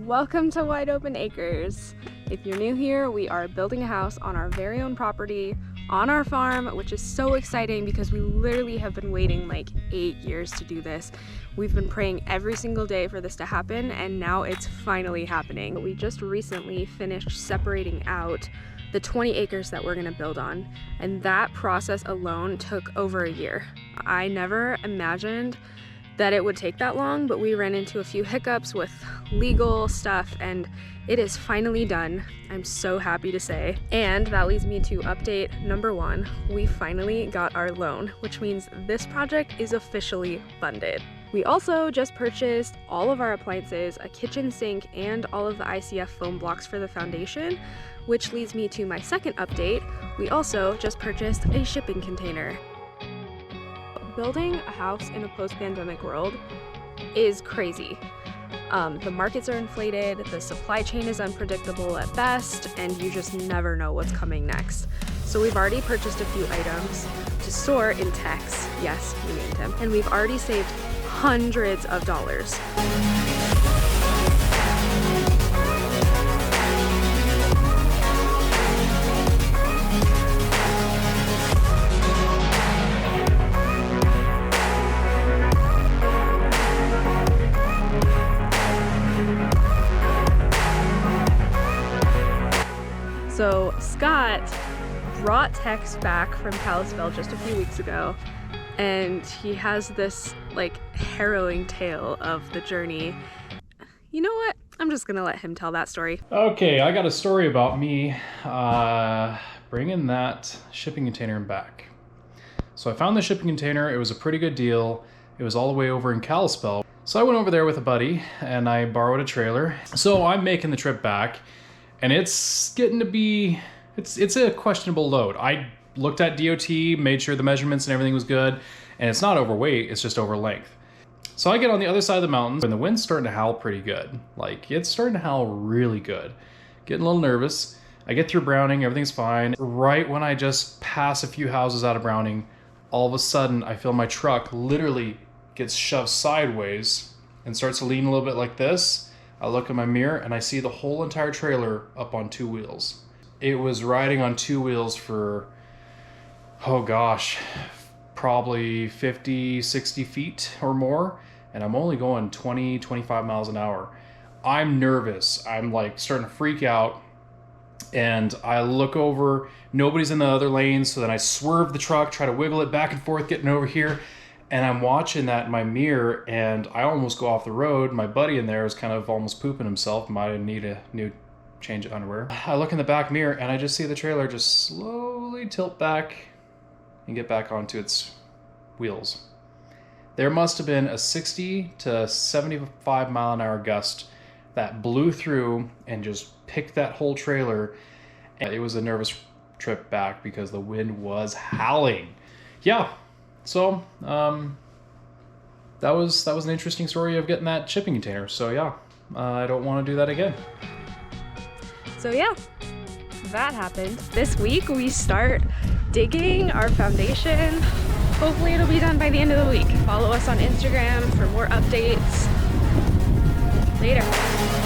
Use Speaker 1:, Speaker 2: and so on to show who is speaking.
Speaker 1: Welcome to Wide Open Acres. If you're new here, we are building a house on our very own property, on our farm, which is so exciting because we literally have been waiting like 8 years to do this. We've been praying every single day for this to happen, and now it's finally happening. We just recently finished separating out the 20 acres that we're gonna build on, and that process alone took over a year. I never imagined that it would take that long, but we ran into a few hiccups with legal stuff and it is finally done. I'm so happy to say. And that leads me to update number 1. We finally got our loan, which means this project is officially funded. We also just purchased all of our appliances, a kitchen sink, and all of the ICF foam blocks for the foundation, which leads me to my second update. We also just purchased a shipping container. Building a house in a post-pandemic world is crazy. The markets are inflated, the supply chain is unpredictable at best, and you just never know what's coming next. So we've already purchased a few items to store in Tex. Yes, we named him. And we've already saved hundreds of dollars. So Scott brought Tex back from Kalispell just a few weeks ago, and he has this like harrowing tale of the journey. You know what? I'm just gonna let him tell that story.
Speaker 2: Okay, I got a story about me bringing that shipping container back. So I found the shipping container. It was a pretty good deal. It was all the way over in Kalispell. So I went over there with a buddy and I borrowed a trailer. So I'm making the trip back. And it's getting to be, it's a questionable load. I looked at DOT, made sure the measurements and everything was good, and it's not overweight, it's just over length. So I get on the other side of the mountains, and the wind's starting to howl pretty good. Like, it's starting to howl really good. Getting a little nervous. I get through Browning, everything's fine. Right when I just pass a few houses out of Browning, all of a sudden I feel my truck literally gets shoved sideways and starts to lean a little bit like this. I look in my mirror and I see the whole entire trailer up on 2 wheels. It was riding on 2 wheels for, oh gosh, probably 50, 60 feet or more. And I'm only going 20, 25 miles an hour. I'm nervous. I'm like starting to freak out. And I look over, nobody's in the other lane. So then I swerve the truck, try to wiggle it back and forth, getting over here. And I'm watching that in my mirror and I almost go off the road. My buddy in there is kind of almost pooping himself. Might need a new change of underwear. I look in the back mirror and I just see the trailer just slowly tilt back and get back onto its wheels. There must have been a 60 to 75 mile an hour gust that blew through and just picked that whole trailer. And it was a nervous trip back because the wind was howling. Yeah. So, that was an interesting story of getting that shipping container. So yeah, I don't want to do that again.
Speaker 1: So yeah, that happened. This week we start digging our foundation. Hopefully it'll be done by the end of the week. Follow us on Instagram for more updates. Later.